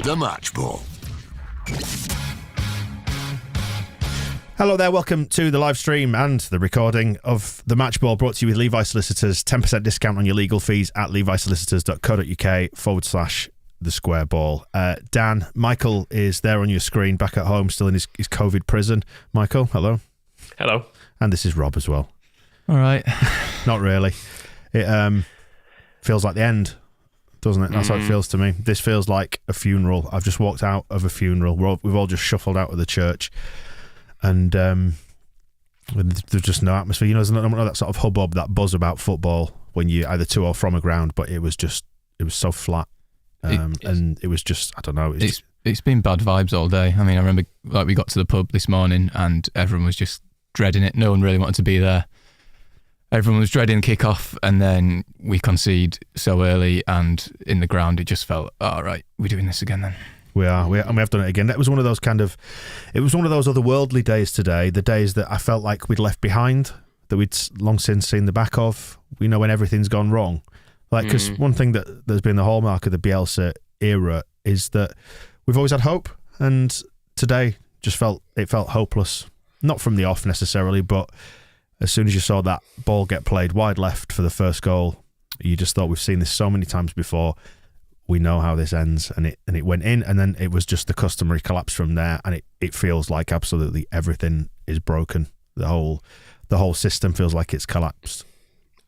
The Match Ball. Hello there, welcome to the live stream and the recording of the Match Ball, brought to you with Levi Solicitors. 10% discount on your legal fees at levisolicitors.co.uk/the square ball. Dan, Michael is there on your screen, back at home, still in his COVID prison. Michael, hello. Hello. And this is Rob as well. All right. Not really. It feels like the end, doesn't it? That's how it feels to me. This feels like a funeral. I've just walked out of a funeral. We've all just shuffled out of the church. And there's just no atmosphere. You know, there's not that sort of hubbub, that buzz about football when you either to or from a ground, but it was so flat. And it was just, I don't know. It's been bad vibes all day. I mean, I remember we got to the pub this morning and everyone was just dreading it. No one really wanted to be there. Everyone was dreading kick-off, and then we concede so early, and in the ground it just felt, all right, we're doing this again then. We have done it again. It was one of those otherworldly days today, the days that I felt like we'd left behind, that we'd long since seen the back of. We know when everything's gone wrong. Because one thing that's been the hallmark of the Bielsa era is that we've always had hope, and today felt hopeless. Not from the off necessarily, but as soon as you saw that ball get played wide left for the first goal, you just thought, we've seen this so many times before. We know how this ends, and it went in, and then it was just the customary collapse from there, and it feels like absolutely everything is broken. The whole system feels like it's collapsed.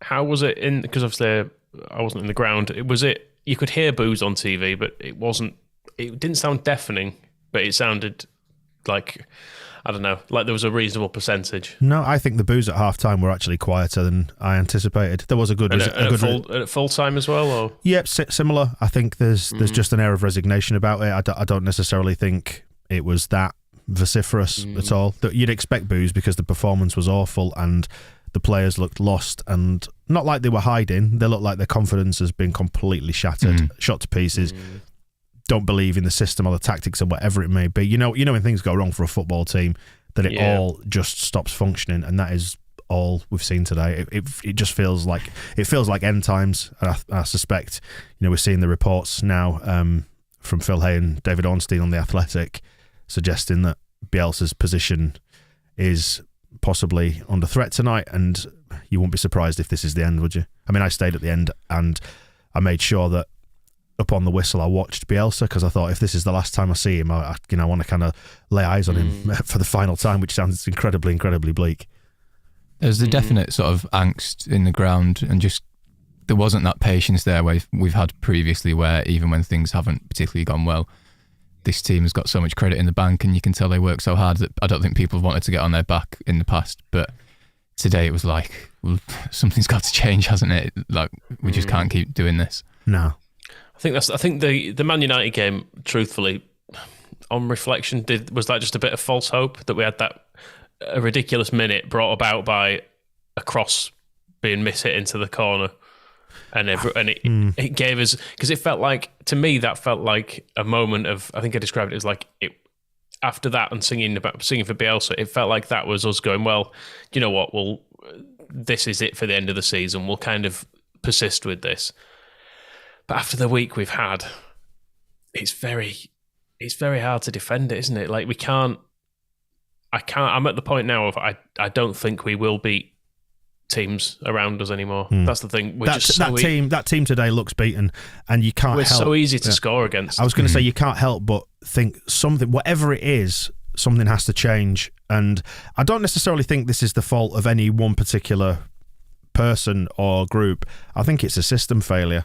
How was it in? Because obviously I wasn't in the ground. You could hear boos on TV, but it wasn't. It didn't sound deafening, but it sounded like, I don't know, like there was a reasonable percentage. No, I think the boos at half-time were actually quieter than I anticipated. There was a good... at full-time as well? Or? Yep, similar. I think there's just an air of resignation about it. I don't necessarily think it was that vociferous at all. You'd expect boos because the performance was awful and the players looked lost, and not like they were hiding. They looked like their confidence has been completely shattered, shot to pieces. Don't believe in the system or the tactics or whatever it may be. You know when things go wrong for a football team, that it all just stops functioning, and that is all we've seen today. It just feels like end times. I suspect, we're seeing the reports now from Phil Hay and David Ornstein on The Athletic, suggesting that Bielsa's position is possibly under threat tonight, and you wouldn't be surprised if this is the end, would you? I mean, I stayed at the end and I made sure that upon the whistle I watched Bielsa, because I thought, if this is the last time I see him, I want to kind of lay eyes on him for the final time, which sounds incredibly, incredibly bleak. There's a definite sort of angst in the ground, and just there wasn't that patience there where we've had previously, where even when things haven't particularly gone well, this team has got so much credit in the bank, and you can tell they work so hard that I don't think people have wanted to get on their back in the past. But today it was like, well, something's got to change, hasn't it? Like, we just can't keep doing this. No. I think the Man United game, truthfully, on reflection, was that just a bit of false hope that we had a ridiculous minute brought about by a cross being mishit into the corner, and it gave us, because it felt like, to me, that felt like a moment of, I think I described it as like after that and singing for Bielsa, it felt like that was us going, well, you know what, this is it for the end of the season. We'll kind of persist with this. But after the week we've had, it's very hard to defend it, isn't it? Like, I'm at the point now of I don't think we will beat teams around us anymore. That's the thing. That team today looks beaten, and you can't help. We're so easy to score against. I was going to say, you can't help but think something, whatever it is, something has to change. And I don't necessarily think this is the fault of any one particular person or group. I think it's a system failure.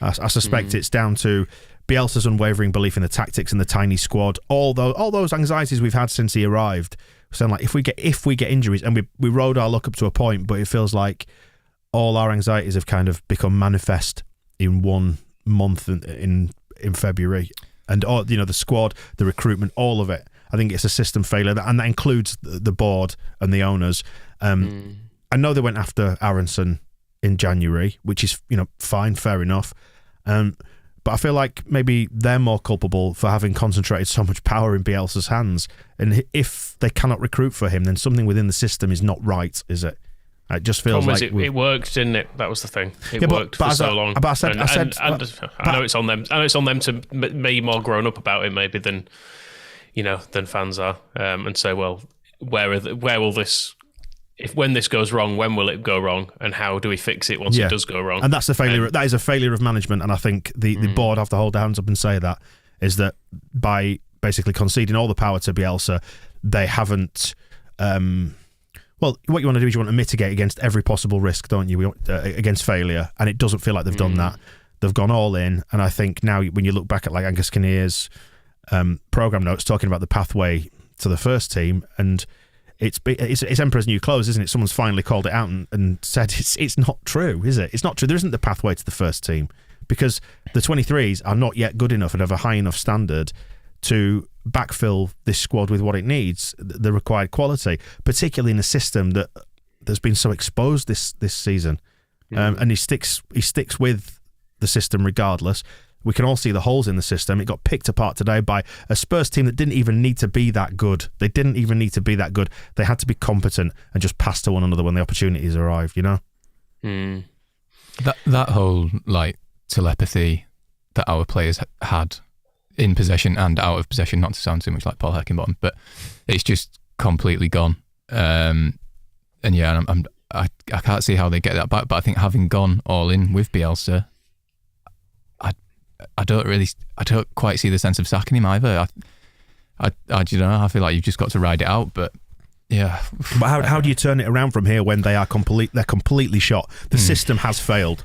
I suspect it's down to Bielsa's unwavering belief in the tactics and the tiny squad. All those anxieties we've had since he arrived, saying like, if we get injuries, and we rode our luck up to a point, but it feels like all our anxieties have kind of become manifest in 1 month in February, and the squad, the recruitment, all of it. I think it's a system failure, and that includes the board and the owners. I know they went after Aronson in January, which is fine, fair enough, but I feel like maybe they're more culpable for having concentrated so much power in Bielsa's hands, and if they cannot recruit for him, then something within the system is not right, is it? It just feels like it worked, didn't it? That was the thing. It worked for so long. But I know it's on them. I know it's on them to be more grown up about it, maybe than fans are, and say, well, where will this? When this goes wrong, when will it go wrong, and how do we fix it once it does go wrong? And that's the failure. That is a failure of management, and I think the board have to hold their hands up and say that is that by basically conceding all the power to Bielsa, they haven't. Well, what you want to do is you want to mitigate against every possible risk, don't you? Against failure, and it doesn't feel like they've done that. They've gone all in, and I think now when you look back at like Angus Kinnear's program notes talking about the pathway to the first team, and it's Emperor's New Clothes, isn't it? Someone's finally called it out and said it's not true, is it? It's not true. There isn't the pathway to the first team because the 23s are not yet good enough and have a high enough standard to backfill this squad with what it needs, the required quality, particularly in a system that's been so exposed this season. And he sticks with the system regardless. We can all see the holes in the system. It got picked apart today by a Spurs team that didn't even need to be that good. They didn't even need to be that good. They had to be competent and just pass to one another when the opportunities arrived, That whole telepathy that our players had in possession and out of possession, not to sound too much like Paul Heckingbottom, but it's just completely gone. I can't see how they get that back, but I think having gone all in with Bielsa, I don't quite see the sense of sacking him either. I feel like you've just got to ride it out, but yeah. But how do you turn it around from here when they're completely shot? The system has failed.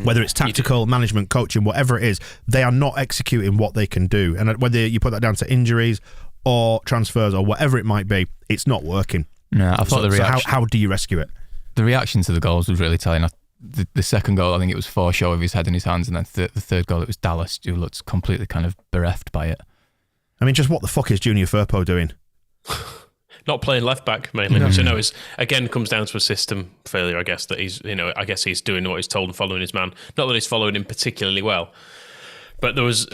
Whether it's tactical, management, coaching, whatever it is, they are not executing what they can do. And whether you put that down to injuries or transfers or whatever it might be, it's not working. No, I thought the reaction. So how do you rescue it? The reaction to the goals was really telling. The second goal, I think it was Forshaw with his head in his hands, and then the third goal, it was Dallas, who looked completely kind of bereft by it. I mean, just what the fuck is Junior Firpo doing? Not playing left back mainly, which I know is again comes down to a system failure. I guess that he's he's doing what he's told and following his man. Not that he's following him particularly well, but there was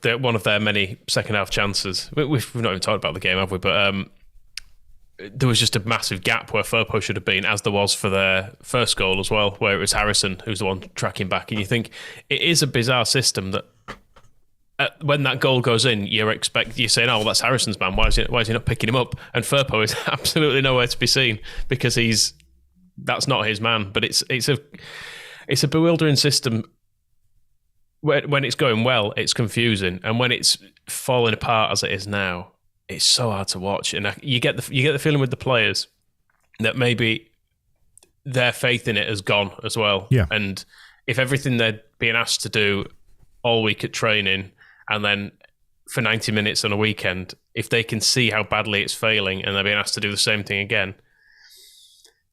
one of their many second half chances. We've not even talked about the game, have we? But there was just a massive gap where Firpo should have been, as there was for their first goal as well, where it was Harrison who's the one tracking back. And you think it is a bizarre system that when that goal goes in, you're saying, "Oh, well, that's Harrison's man. Why is he not picking him up?" And Firpo is absolutely nowhere to be seen because that's not his man. But it's a bewildering system. When it's going well, it's confusing, and when it's falling apart as it is now, it's so hard to watch. And you get the feeling with the players that maybe their faith in it has gone as well. Yeah. And if everything they're being asked to do all week at training, and then for 90 minutes on a weekend, if they can see how badly it's failing and they're being asked to do the same thing again,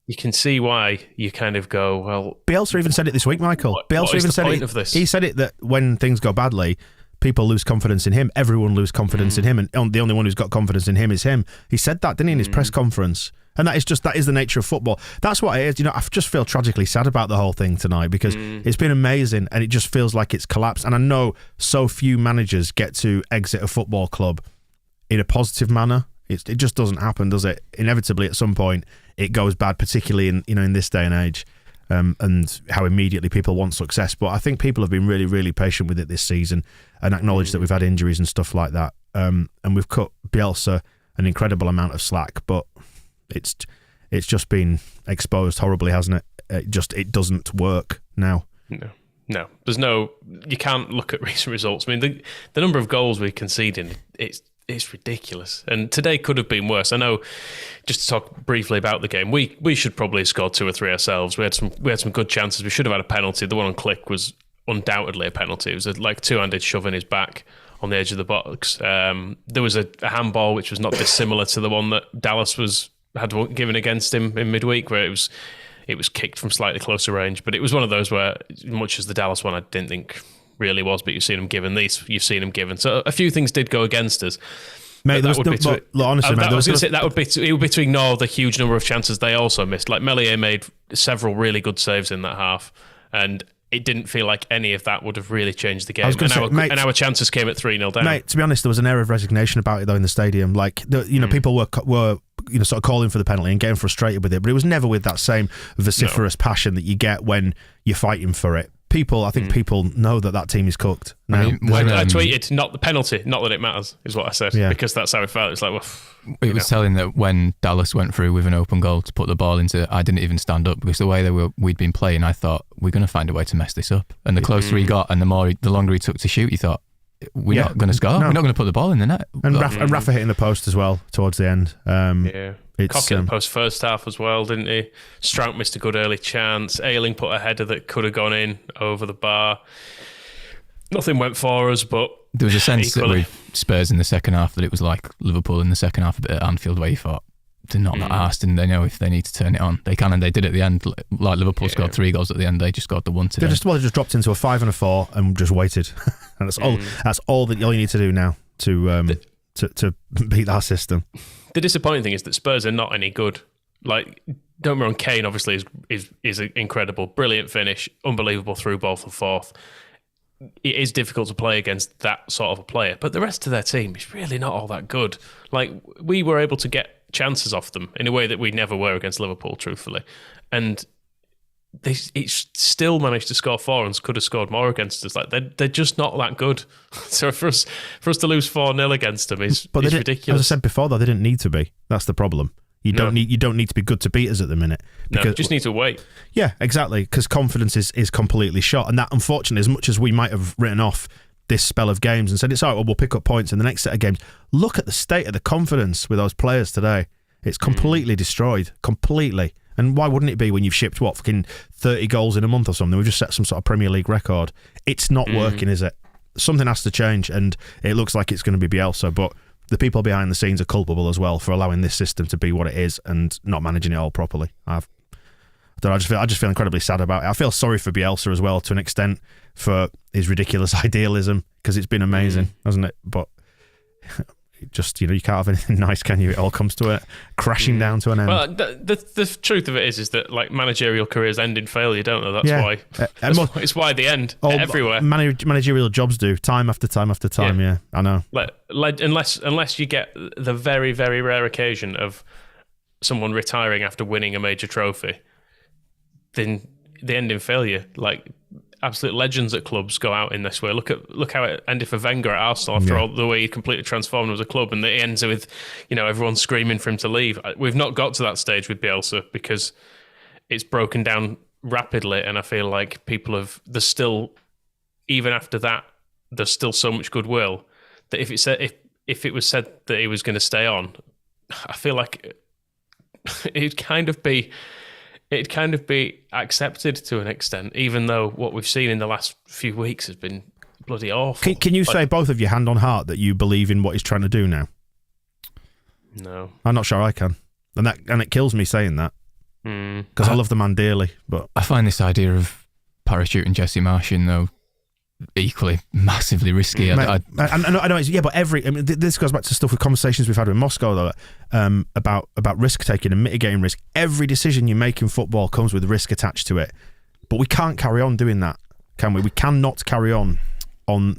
you can see why you kind of go, well... Bielsa even said it this week, Michael. Bielsa even said it. Of this? He said it that when things go badly, people lose confidence in him. Everyone lose confidence in him, and the only one who's got confidence in him is him. He said that, didn't he, in his press conference? And that is the nature of football. That's what it is. I just feel tragically sad about the whole thing tonight because it's been amazing and it just feels like it's collapsed. And I know so few managers get to exit a football club in a positive manner. It just doesn't happen, does it? Inevitably, at some point, it goes bad, particularly in this day and age, and how immediately people want success. But I think people have been really, really patient with it this season and acknowledged that we've had injuries and stuff like that. And we've cut Bielsa an incredible amount of slack, but it's just been exposed horribly, hasn't it? It doesn't work now. No. You can't look at recent results. I mean, the number of goals we're conceding, it's ridiculous. And today could have been worse. I know, just to talk briefly about the game, we should probably have scored 2 or 3 ourselves. We had some good chances. We should have had a penalty. The one on Click was undoubtedly a penalty. It was a two-handed shove in his back on the edge of the box. There was a handball which was not dissimilar to the one that Dallas had given against him in midweek, where it was kicked from slightly closer range. But it was one of those where, much as the Dallas one, I didn't think really was, but you've seen him given. You've seen him given. So a few things did go against us. Mate, that would be to ignore the huge number of chances they also missed. Like Meslier made several really good saves in that half, and it didn't feel like any of that would have really changed the game. And our chances came at 3-0 down. Mate, to be honest, there was an air of resignation about it though in the stadium. Like, people were sort of calling for the penalty and getting frustrated with it, but it was never with that same vociferous passion that you get when you're fighting for it. I think people know that team is cooked now. I tweeted, not the penalty, not that it matters, is what I said, because that's how it felt. It's like, well, it was telling that when Dallas went through with an open goal to put the ball into, I didn't even stand up, because the way we'd been playing, I thought, we're going to find a way to mess this up. And the closer he got and the longer he took to shoot, you thought, we're not going to score. No. We're not going to put the ball in the net. And Rafa hitting the post as well towards the end. Cock hit the post first half as well, didn't he? Strout missed a good early chance. Ayling put a header that could have gone in over the bar. Nothing went for us, but there was a sense that with Spurs in the second half that it was like Liverpool in the second half, a bit at Anfield, where you thought, they're not that arsed, and they know if they need to turn it on, they can, and they did at the end. Like Liverpool scored 3 goals at the end, they just scored the one today. They just dropped into a 5 and a 4 and just waited. And that's all you need to do now to beat that system. The disappointing thing is that Spurs are not any good. Like, don't get me wrong, Kane obviously is incredible, brilliant finish, unbelievable through ball for fourth. It is difficult to play against that sort of a player, but the rest of their team is really not all that good. Like, we were able to get chances off them in a way that we never were against Liverpool, truthfully, and they still managed to score 4 and could have scored more against us. Like, they're just not that good. So for us to lose 4-0 against them is ridiculous. As I said before, though, they didn't need to be. That's the problem. You don't need to be good to beat us at the minute. Because, you just need to wait. Yeah, exactly. Because confidence is completely shot, and that, unfortunately, as much as we might have written off this spell of games and said it's all right, well, we'll pick up points in the next set of games. Look at the state of the confidence with those players today. It's completely destroyed, completely. And why wouldn't it be when you've shipped, fucking 30 goals in a month or something? We've just set some sort of Premier League record. It's not working, is it? Something has to change, and it looks like it's going to be Bielsa, but the people behind the scenes are culpable as well for allowing this system to be what it is and not managing it all properly. I just feel incredibly sad about it. I feel sorry for Bielsa as well, to an extent, for his ridiculous idealism, because it's been amazing, hasn't it? But just, you can't have anything nice, can you? It all comes to it crashing down to an end. Well, the truth of it is that, like, managerial careers end in failure, don't they? That's why. It's why they end everywhere. Managerial jobs do, time after time after time. Yeah, I know. Unless you get the very, very rare occasion of someone retiring after winning a major trophy, then they end in failure. Like, absolute legends at clubs go out in this way. Look how it ended for Wenger at Arsenal after all the way he completely transformed as a club, and it ends with, everyone screaming for him to leave. We've not got to that stage with Bielsa because it's broken down rapidly, and I feel like there's still, even after that, there's still so much goodwill that if it was said that he was going to stay on, I feel like it'd kind of be accepted to an extent, even though what we've seen in the last few weeks has been bloody awful. Can you say, both of you, hand on heart, that you believe in what he's trying to do now? No. I'm not sure I can. And it kills me saying that, because I love the man dearly. But I find this idea of parachuting Jesse Marsh in, though, equally massively risky. I know. But this goes back to stuff with conversations we've had with Moscow, though, about risk taking and mitigating risk. Every decision you make in football comes with risk attached to it, but we can't carry on doing that, can we? We cannot carry on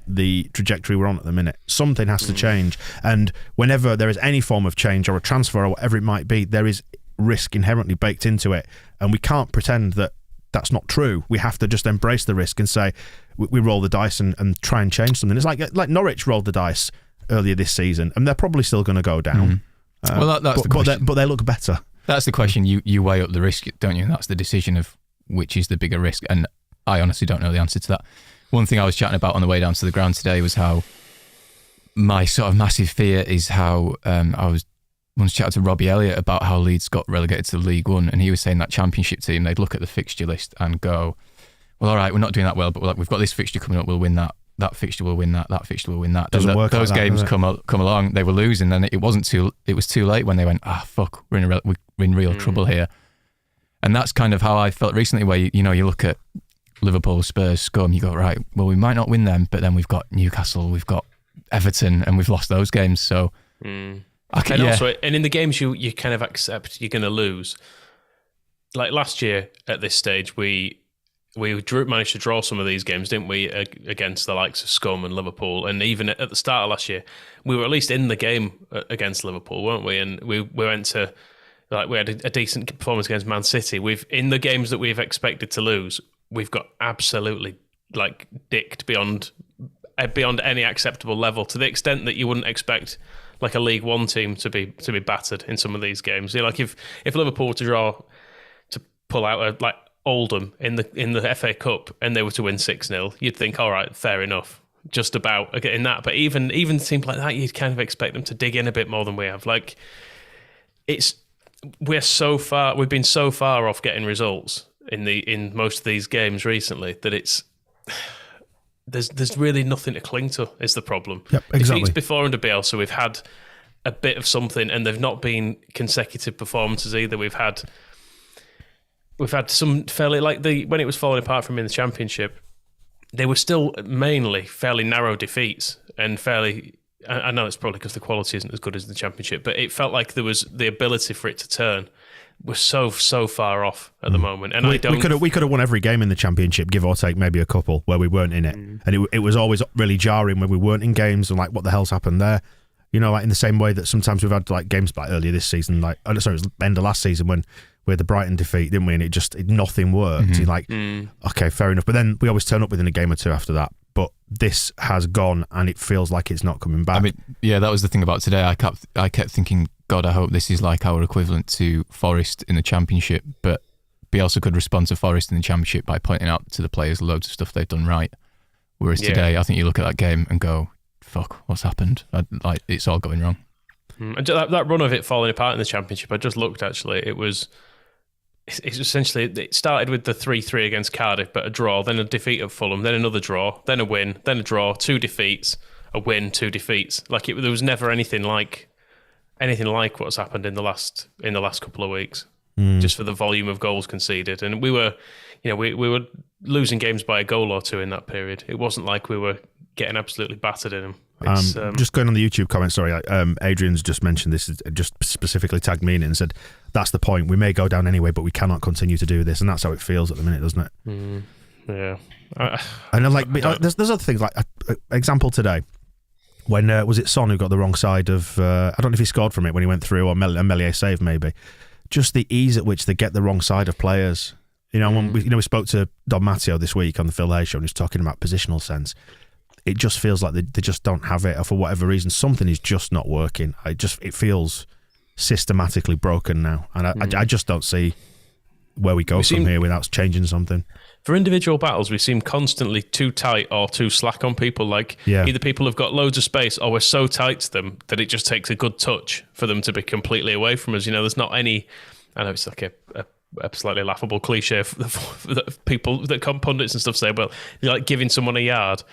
the trajectory we're on at the minute. Something has to change, and whenever there is any form of change or a transfer or whatever it might be, there is risk inherently baked into it, and we can't pretend that that's not true. We have to just embrace the risk and say, we roll the dice and try and change something. It's like Norwich rolled the dice earlier this season, and they're probably still going to go down. That's the question. But they look better. That's the question. You weigh up the risk, don't you? And that's the decision of which is the bigger risk. And I honestly don't know the answer to that. One thing I was chatting about on the way down to the ground today was how my sort of massive fear is how I was once chatted to Robbie Elliott about how Leeds got relegated to League One, and he was saying that Championship team, they'd look at the fixture list and go, well, all right, we're not doing that well, but we've got this fixture coming up, we'll win that. That fixture will win that. That fixture will win that. Those games come along, they were losing, and it was too late when they went, fuck, we're in real trouble here. And that's kind of how I felt recently, where you look at Liverpool, Spurs, Scum, you go, right, well, we might not win them, but then we've got Newcastle, we've got Everton, and we've lost those games. So, also, in the games you kind of accept you're going to lose. Like last year at this stage, we managed to draw some of these games, didn't we, against the likes of Scum and Liverpool. And even at the start of last year, we were at least in the game against Liverpool, weren't we? And we went to, we had a decent performance against Man City. In the games that we've expected to lose, we've got absolutely dicked beyond any acceptable level, to the extent that you wouldn't expect a League One team to be battered in some of these games. If Liverpool were to pull out Oldham in the FA Cup and they were to win 6-0, you'd think, all right, fair enough, just about getting that. But even teams like that, you'd kind of expect them to dig in a bit more than we have. We've been so far off getting results in most of these games recently that there's really nothing to cling to is the problem. Yep, exactly. Defeats before under Bielsa, we've had a bit of something, and they've not been consecutive performances either. We've had some fairly, when it was falling apart from in the Championship, they were still mainly fairly narrow defeats and fairly. I know it's probably because the quality isn't as good as the Championship, but it felt like there was the ability for it to turn. We're so far off at the moment, and we could have won every game in the Championship, give or take maybe a couple where we weren't in it, and it was always really jarring when we weren't in games and what the hell's happened there. In the same way that sometimes we've had games earlier this season, it was end of last season when we had the Brighton defeat, didn't we? And nothing worked. Mm-hmm. You're okay, fair enough. But then we always turn up within a game or two after that. But this has gone, and it feels like it's not coming back. That was the thing about today. I kept thinking, God, I hope this is our equivalent to Forest in the Championship. But Bielsa could respond to Forest in the Championship by pointing out to the players loads of stuff they've done right. Whereas today, I think you look at that game and go, fuck, what's happened? It's all going wrong. And that run of it falling apart in the Championship, I just looked actually. It's essentially, it started with the 3-3 against Cardiff, but a draw, then a defeat at Fulham, then another draw, then a win, then a draw, 2 defeats, a win, 2 defeats. There was never anything like what's happened in the last couple of weeks. Just for the volume of goals conceded, and we were losing games by a goal or two in that period. It wasn't like we were getting absolutely battered in them. Just going on the YouTube comments, sorry, Adrian's just mentioned this, just specifically tagged me in it and said, that's the point, we may go down anyway, but we cannot continue to do this, and that's how it feels at the minute, doesn't it? Yeah. And there's other things, example today, when, was it Son who got the wrong side of, I don't know if he scored from it when he went through, or Melier saved maybe, just the ease at which they get the wrong side of players. When we spoke to Don Matteo this week on the Phil Hay show, and he was talking about positional sense. It just feels like they just don't have it, or for whatever reason, something is just not working. It feels systematically broken now, and I just don't see where we go from here without changing something. For individual battles, we seem constantly too tight or too slack on people. Either people have got loads of space, or we're so tight to them that it just takes a good touch for them to be completely away from us. There's not any. I know it's a slightly laughable cliche that people that come pundits and stuff say, but giving someone a yard.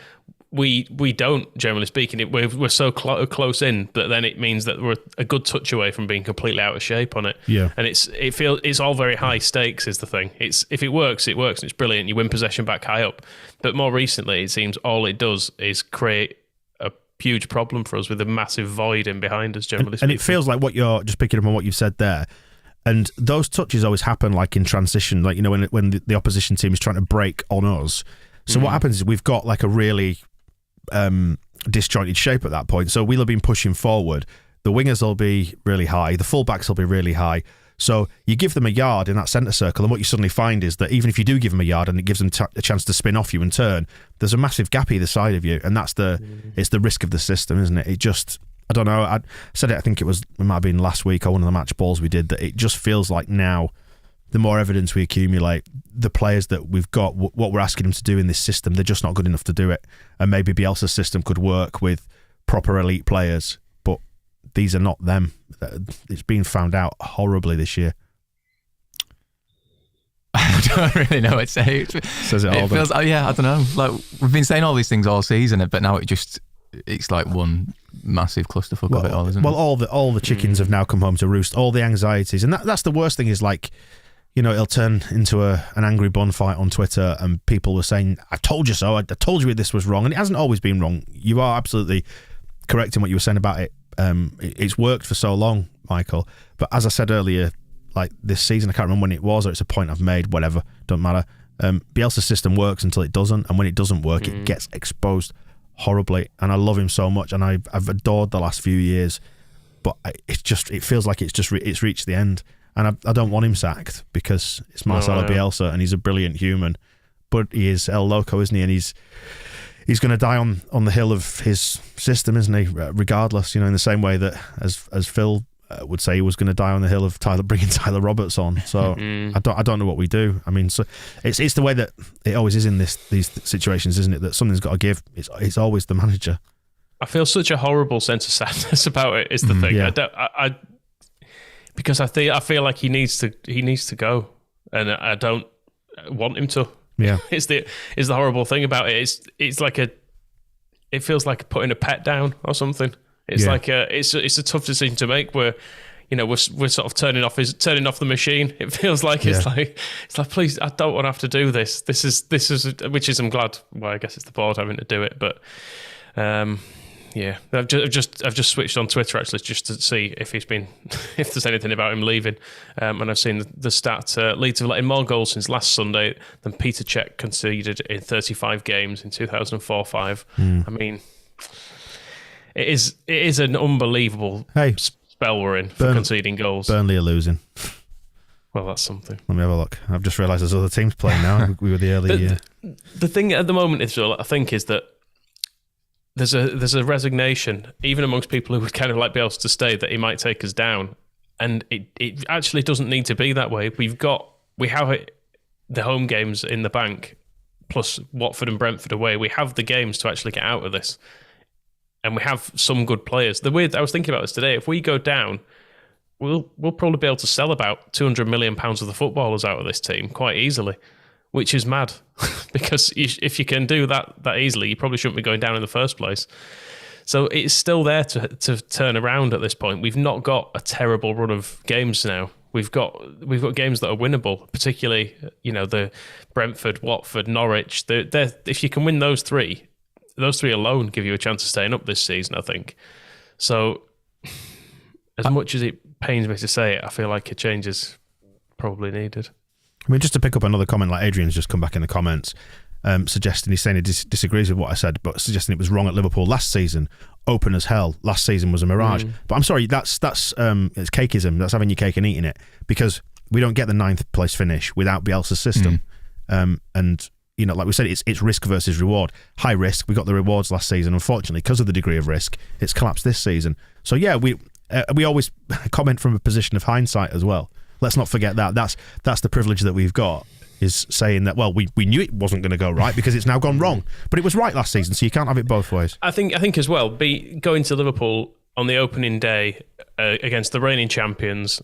We don't, generally speaking. We're so close in that then it means that we're a good touch away from being completely out of shape on it. Yeah, and it's all very high stakes is the thing. If it works, it works, and it's brilliant. You win possession back high up. But more recently, it seems all it does is create a huge problem for us with a massive void in behind us. Generally speaking, and it feels like what you're just picking up on what you've said there. And those touches always happen in transition, when the opposition team is trying to break on us. So what happens is we've got a really disjointed shape at that point. So we'll have been pushing forward. The wingers will be really high. The fullbacks will be really high. So you give them a yard in that centre circle, and what you suddenly find is that even if you do give them a yard and it gives them a chance to spin off you and turn, there's a massive gap either side of you, and that's it's the risk of the system, isn't it? It just, I don't know. I said it. I think it might have been last week or one of the match balls we did, that it just feels like now, the more evidence we accumulate, the players that we've got, what we're asking them to do in this system, they're just not good enough to do it. And maybe Bielsa's system could work with proper elite players, but these are not them. It's been found out horribly this year. I don't really know what to say. Says it all. Feels, I don't know. We've been saying all these things all season, but now it's like one massive clusterfuck of it all, isn't it? Well, all the chickens have now come home to roost. All the anxieties, and that's the worst thing. Is it'll turn into an angry bun fight on Twitter, and people were saying, "I told you so. I told you this was wrong," and it hasn't always been wrong. You are absolutely correct in what you were saying about it. It's worked for so long, Michael. But as I said earlier, this season, I can't remember when it was, or it's a point I've made. Whatever, don't matter. Bielsa's system works until it doesn't, and when it doesn't work, it gets exposed horribly. And I love him so much, and I've adored the last few years, but it feels like it's reached the end, and I don't want him sacked because it's Marcelo Bielsa, and he's a brilliant human, but he is El Loco, isn't he? And he's going to die on the hill of his system, isn't he? Regardless, in the same way that as Phil would say he was going to die on the hill of bringing Tyler Roberts on. So I don't know what we do. I mean, so it's the way that it always is in these situations, isn't it? That something's got to give. It's always the manager. I feel such a horrible sense of sadness about it. Is the thing. Yeah. Because I feel like he needs to go, and I don't want him to. Yeah, it's the horrible thing about it. It's like it feels like putting a pet down or something. It's like it's a tough decision to make. Where we're sort of turning off the machine. It feels like it's like please, I don't want to have to do this. This is which is I'm glad. Well, I guess it's the board having to do it, but I've just switched on Twitter actually just to see if there's anything about him leaving, and I've seen the stat. Leeds have let in more goals since last Sunday than Peter Cech conceded in 35 games in 2004-05. I mean, it is an unbelievable spell we're in for conceding goals. Burnley are losing. Well, that's something. Let me have a look. I've just realised there's other teams playing now. We were the early. The thing at the moment I think is that there's a resignation, even amongst people who would kind of like Bielsa to stay, that he might take us down, and it actually doesn't need to be that way. We have the home games in the bank, plus Watford and Brentford away. We have the games to actually get out of this, and we have some good players. I was thinking about this today. If we go down, we'll probably be able to sell about £200 million of the footballers out of this team quite easily, which is mad. Because if you can do that easily, you probably shouldn't be going down in the first place. So it's still there to turn around at this point. We've not got a terrible run of games now. We've got games that are winnable, particularly the Brentford, Watford, Norwich. If you can win those three alone give you a chance of staying up this season, I think. So as much as it pains me to say it, I feel like a change is probably needed. I mean, just to pick up another comment, like Adrian's just come back in the comments, he's saying he disagrees with what I said, but suggesting it was wrong at Liverpool last season. Open as hell. Last season was a mirage. But I'm sorry, that's it's cakeism. That's having your cake and eating it, because we don't get the 9th place finish without Bielsa's system. And like we said, it's risk versus reward. High risk. We got the rewards last season. Unfortunately, because of the degree of risk, it's collapsed this season. So yeah, we always comment from a position of hindsight as well. Let's not forget that. That's the privilege that we've got, is saying that, well, we knew it wasn't going to go right because it's now gone wrong. But it was right last season, so you can't have it both ways. I think as well, going to Liverpool on the opening day against the reigning champions,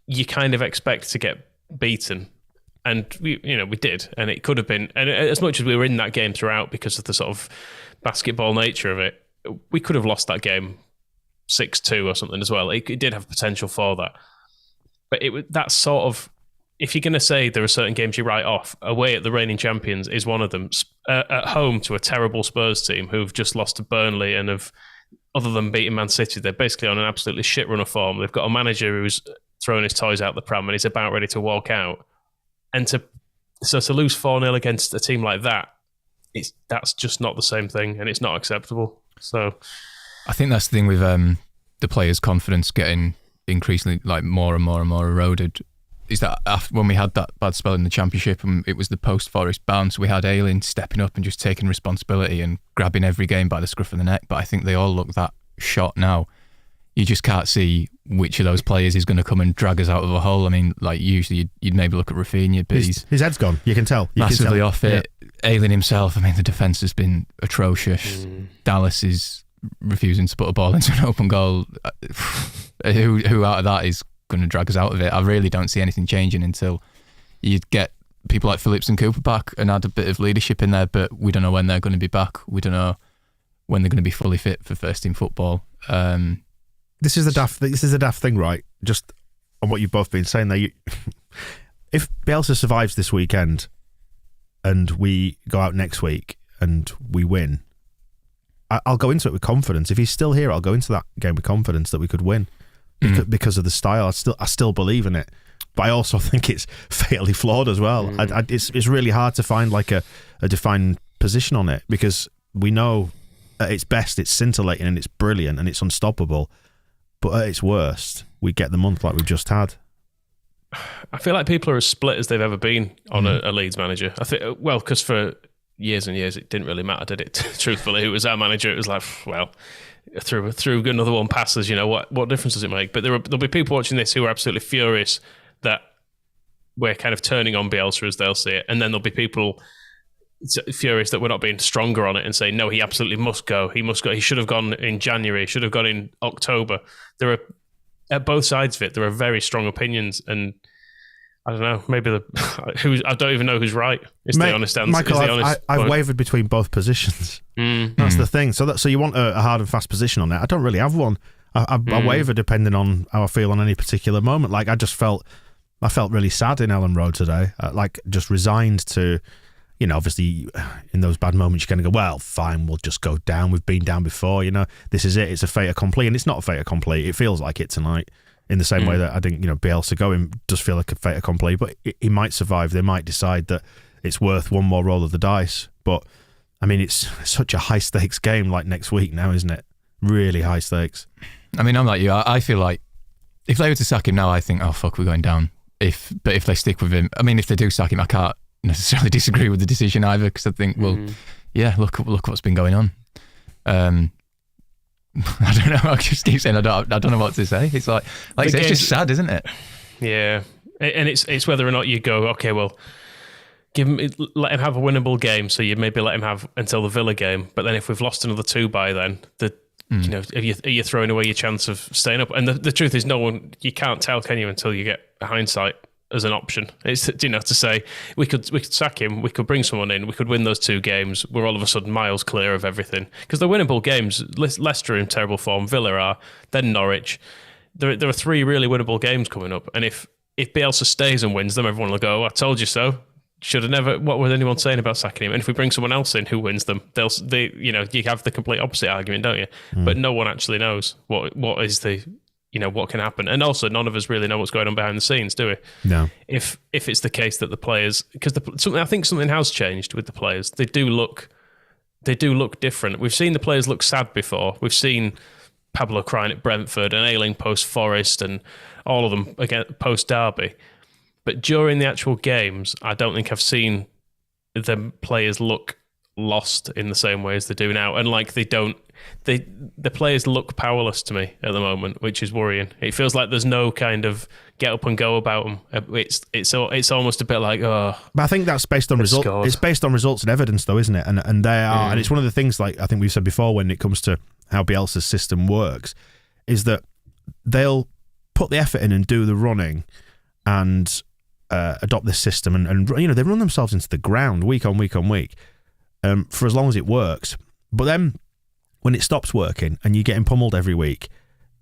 you kind of expect to get beaten. And we did, and it could have been. And as much as we were in that game throughout because of the sort of basketball nature of it, we could have lost that game 6-2 or something as well. It did have potential for that. But that's sort of, if you're going to say there are certain games you write off, away at the reigning champions is one of them. At home to a terrible Spurs team who've just lost to Burnley and other than beating Man City, they're basically on an absolutely shit run of form. They've got a manager who's throwing his toys out the pram and he's about ready to walk out. And to lose 4-0 against a team like that, that's just not the same thing, and it's not acceptable. So I think that's the thing with the players' confidence getting increasingly more and more and more eroded, is that when we had that bad spell in the Championship and it was the post-Forest bounce, we had Ayling stepping up and just taking responsibility and grabbing every game by the scruff of the neck. But I think they all look that shot now. You just can't see which of those players is going to come and drag us out of a hole. I mean, like usually you'd maybe look at Rafinha, but his head's gone. You can tell. Massively off it. Yeah. Ayling himself, I mean, the defence has been atrocious. Dallas is refusing to put a ball into an open goal. Who out of that is going to drag us out of it? I really don't see anything changing until you get people like Phillips and Cooper back and add a bit of leadership in there, but we don't know when they're going to be back. We don't know when they're going to be fully fit for first team football. This is the daft thing, right? Just on what you've both been saying there. If Bielsa survives this weekend and we go out next week and we win, I'll go into it with confidence. If he's still here, I'll go into that game with confidence that we could win because of the style. I still believe in it. but I also think it's fatally flawed as well. It's really hard to find like a defined position on it, because we know at its best it's scintillating and it's brilliant and it's unstoppable, but at its worst we get the month like we've just had. I feel like people are as split as they've ever been on a Leeds manager. I think, well, because for years and years it didn't really matter, did it? Truthfully, it was our manager. It was like, well, through another one passes, what difference does it make? But there'll be people watching this who are absolutely furious that we're kind of turning on Bielsa as they'll see it, and then there'll be people furious that we're not being stronger on it and saying, no, he absolutely must go. He must go. He should have gone in January. He should have gone in October. There are, at both sides of it, there are very strong opinions, and I don't know. Maybe I don't even know who's right. Is the honest answer? Michael, I've wavered between both positions. That's the thing. So you want a hard and fast position on it. I don't really have one. I waver depending on how I feel on any particular moment. Like I felt really sad in Ellen Road today. Like just resigned to, obviously in those bad moments you kind of go, well, fine, we'll just go down. We've been down before. This is it. It's a fait accompli, and it's not a fait accompli. It feels like it tonight. In the same way that I think, Bielsa going does feel like a fait accompli, but he might survive. They might decide that it's worth one more roll of the dice. But, I mean, it's such a high-stakes game like next week now, isn't it? Really high stakes. I mean, I'm like you. I feel like if they were to sack him now, I think, oh, fuck, we're going down. But if they stick with him, I mean, if they do sack him, I can't necessarily disagree with the decision either, because I think, well, yeah, look what's been going on. I don't know. I just keep saying I don't know what to say. It's like it's just sad, isn't it? Yeah, and it's whether or not you go, okay, well, let him have a winnable game. So you maybe let him have until the Villa game. But then if we've lost another 2 by then, are you throwing away your chance of staying up? And the truth is, you can't tell, can you, until you get hindsight as an option. It's to say we could sack him, we could bring someone in, we could win those 2 games. We're all of a sudden miles clear of everything, because they're winnable games. Leicester in terrible form, Villa are, then Norwich. There are 3 really winnable games coming up, and if Bielsa stays and wins them, everyone will go, I told you so. Should have never. What was anyone saying about sacking him? And if we bring someone else in who wins them, you have the complete opposite argument, don't you? But no one actually knows what is the. What can happen. And also, none of us really know what's going on behind the scenes, do we? No. If it's the case that the players, because I think something has changed with the players. They do look different. We've seen the players look sad before. We've seen Pablo crying at Brentford and Ayling post Forest and all of them again post Derby. But during the actual games, I don't think I've seen the players look lost in the same way as they do now. And like the players look powerless to me at the moment, which is worrying. It feels like there's no kind of get up and go about them. It's almost a bit like, oh. But I think that's based on results. It's based on results and evidence, though, isn't it? And they are, and it's one of the things, like I think we've said before, when it comes to how Bielsa's system works, is that they'll put the effort in and do the running and adopt this system, and they run themselves into the ground week on week on week for as long as it works. But then when it stops working and you're getting pummeled every week,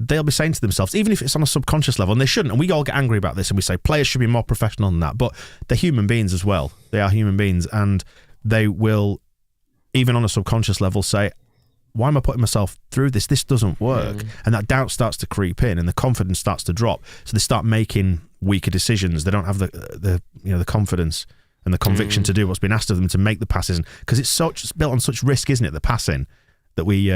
they'll be saying to themselves, even if it's on a subconscious level, and they shouldn't, and we all get angry about this and we say players should be more professional than that, but they're human beings as well. They are human beings, and they will, even on a subconscious level, say, why am I putting myself through this? This doesn't work. And that doubt starts to creep in and the confidence starts to drop. So they start making weaker decisions. They don't have the confidence and the conviction to do what's been asked of them, to make the passes, because it's built on such risk, isn't it, the passing that we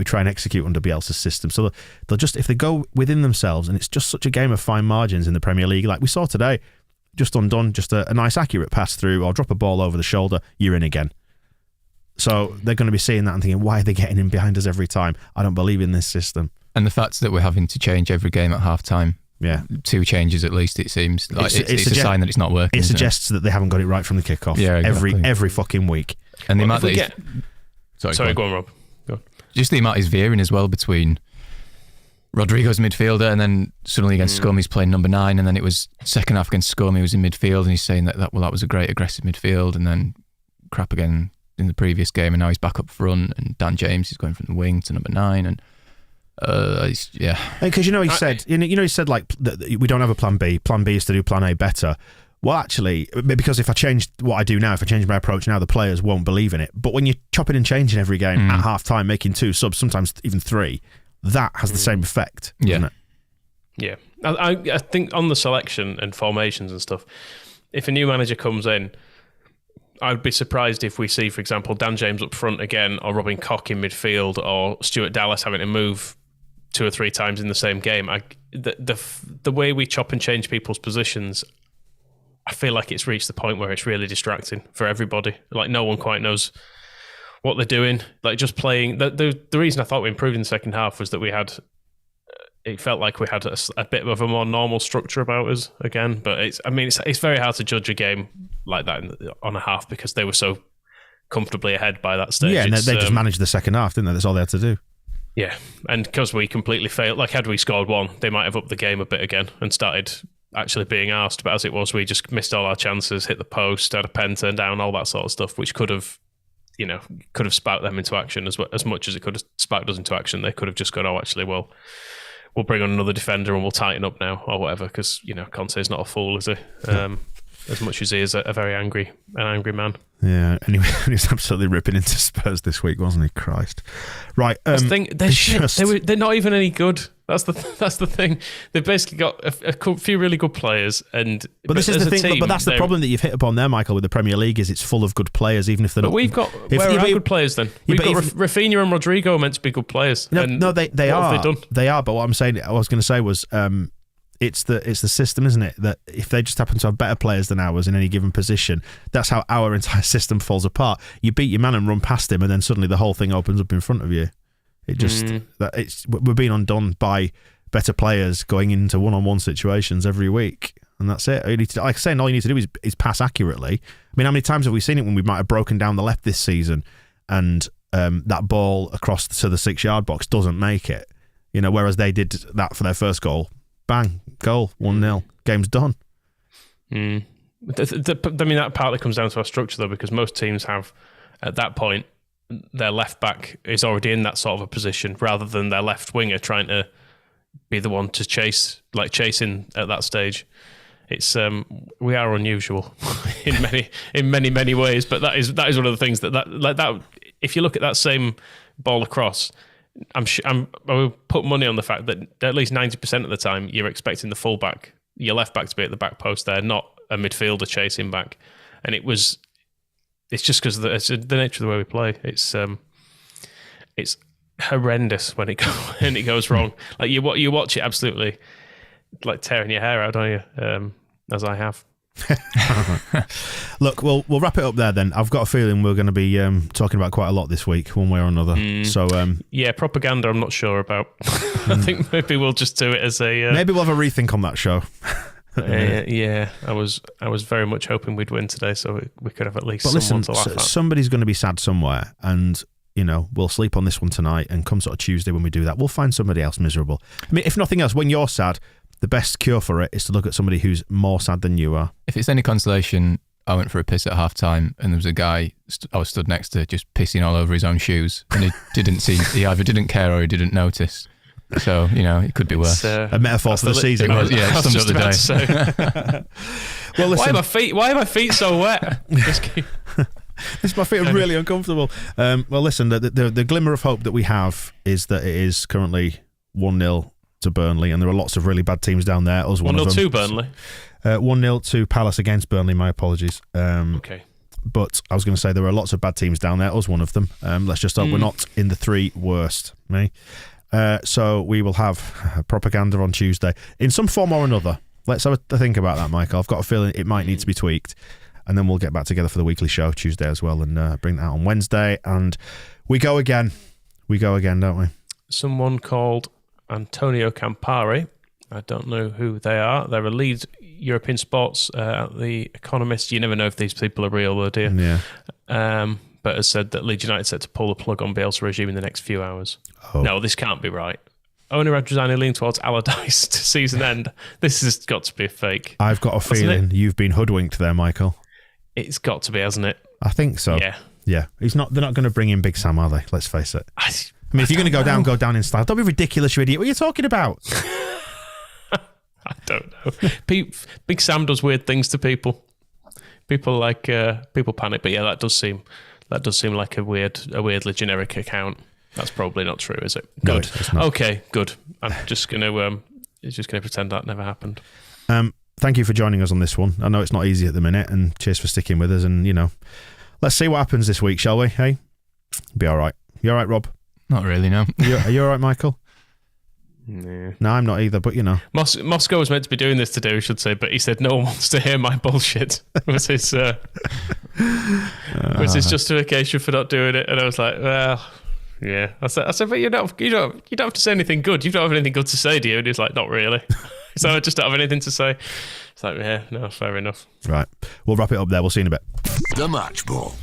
try and execute under Bielsa's system. So they'll just, if they go within themselves, and it's just such a game of fine margins in the Premier League, like we saw today, just undone, just a nice accurate pass through or drop a ball over the shoulder, you're in again. So they're going to be seeing that and thinking, why are they getting in behind us every time? I don't believe in this system. And the fact that we're having to change every game at half time. Yeah. 2 changes at least, it seems. Like it's a sign that it's not working. It suggests that they haven't got it right from the kickoff. Yeah, exactly. Every fucking week. And the amount that Sorry, go on, Rob. Go on. Just the amount is veering as well between Rodrigo's midfielder, and then suddenly against Scum he's playing number 9, and then it was second half against Scum he was in midfield, and he's saying that was a great aggressive midfield, and then crap again in the previous game, and now he's back up front, and Dan James is going from the wing to number 9, and yeah. Because he said, he said like that we don't have a plan B. Plan B is to do plan A better. Well, actually, because if I change what I do now, if I change my approach now, the players won't believe in it. But when you're chopping and changing every game at half time, making 2 subs, sometimes even 3, that has the same effect, doesn't it? Yeah. I think on the selection and formations and stuff, if a new manager comes in, I'd be surprised if we see, for example, Dan James up front again, or Robin Koch in midfield, or Stuart Dallas having to move 2 or 3 times in the same game. The way we chop and change people's positions, I feel like it's reached the point where it's really distracting for everybody. Like, no one quite knows what they're doing. Like, just playing. The reason I thought we improved in the second half was that it felt like we had a bit of a more normal structure about us again. But it's very hard to judge a game like that on a half, because they were so comfortably ahead by that stage. Yeah, and they just managed the second half, didn't they? That's all they had to do. Yeah, and because we completely failed, like, had we scored one, they might have upped the game a bit again and started actually being arsed. But as it was, we just missed all our chances, hit the post, had a pen turned down, all that sort of stuff, which could have sparked them into action as much as it could have sparked us into action. They could have just gone, oh, actually, well, we'll bring on another defender and we'll tighten up now, or whatever, because, Conte's not a fool, is he? As much as he is a very angry man. Yeah, anyway, he's absolutely ripping into Spurs this week, wasn't he? Christ. Right. That's the thing, they're not even any good. That's the thing. They've basically got a few really good players, but this is the thing. Team, but that's the problem that you've hit upon there, Michael, with the Premier League, is it's full of good players, even if they're not. But we've got where are our good players then? We've got Rafinha and Rodrigo are meant to be good players. No, they are. What have they done? They are. But what I was going to say was, it's the system, isn't it? That if they just happen to have better players than ours in any given position, that's how our entire system falls apart. You beat your man and run past him, and then suddenly the whole thing opens up in front of you. It just we're being undone by better players going into one-on-one situations every week, and that's it. Like I say, all you need to do is pass accurately. I mean, how many times have we seen it when we might have broken down the left this season, and that ball across to the 6-yard box doesn't make it? Whereas they did that for their first goal. Bang, goal, 1-0, game's done. That partly comes down to our structure, though, because most teams have, at that point, their left back is already in that sort of a position, rather than their left winger trying to be the one to chasing at that stage. It's we are unusual in many ways, but that is one of the things that if you look at that same ball across, I will put money on the fact that at least 90% of the time you're expecting the fullback, your left back, to be at the back post there, not a midfielder chasing back. And it's just because it's the nature of the way we play. It's horrendous when it goes wrong. Like you watch it absolutely like tearing your hair out, don't you? As I have. Look, we'll wrap it up there then. I've got a feeling we're going to be talking about quite a lot this week, one way or another. So yeah, propaganda I'm not sure about. I think maybe we'll just do it as a maybe we'll have a rethink on that show. Yeah, I was very much hoping we'd win today, so we could have at least someone to laugh at. Somebody's going to be sad somewhere, and we'll sleep on this one tonight, and come sort of Tuesday when we do that, we'll find somebody else miserable. I mean, if nothing else, when you're sad, the best cure for it is to look at somebody who's more sad than you are. If it's any consolation, I went for a piss at half time, and there was a guy I was stood next to just pissing all over his own shoes, and he either didn't care or he didn't notice. So, it could be worse. A metaphor for the season. It was, yeah, it summed up the day. Well, listen, why are my feet so wet? My feet are really uncomfortable. Well, listen, the glimmer of hope that we have is that it is currently 1-0 to Burnley, and there are lots of really bad teams down there. Us, 1-0 to Burnley. 1-0 to Palace against Burnley. My apologies. Okay. But I was going to say there are lots of bad teams down there. Us, one of them. Let's just hope we're not in the 3 worst. So we will have propaganda on Tuesday in some form or another. Let's have a think about that, Michael. I've got a feeling it might need to be tweaked, and then we'll get back together for the weekly show Tuesday as well, and bring that out on Wednesday. And we go again. We go again, don't we? Someone called Antonio Campari. I don't know who they are. They're a Leeds European Sports at The Economist. You never know if these people are real, though, do you? Yeah. But has said that Leeds United set to pull the plug on Bielsa regime in the next few hours. Oh. No, this can't be right. Owner Radrizzani leaning towards Allardyce to season end. This has got to be a fake. I've got a feeling you've been hoodwinked there, Michael. It's got to be, hasn't it? I think so. Yeah. They're not going to bring in Big Sam, are they? Let's face it. I mean, if you're going to go down in style. Don't be ridiculous, you idiot. What are you talking about? I don't know. Big Sam does weird things to people. People panic. But yeah, that does seem like a weirdly generic account. That's probably not true, is it? Good. No, okay, good. I'm just going to just going to pretend that never happened. Thank you for joining us on this one. I know it's not easy at the minute, and cheers for sticking with us. And, let's see what happens this week, shall we? Hey? Be all right. You all right, Rob? Not really, no. Are you all right, Michael? Nah. No, I'm not either, but Moscow was meant to be doing this today, we should say, but he said no one wants to hear my bullshit. was his justification for not doing it. And I was like, well, yeah. I said, but you don't have to say anything good. You don't have anything good to say, do you? And he's like, not really. So I just don't have anything to say. It's like, yeah, no, fair enough. Right. We'll wrap it up there. We'll see you in a bit. The Match Ball.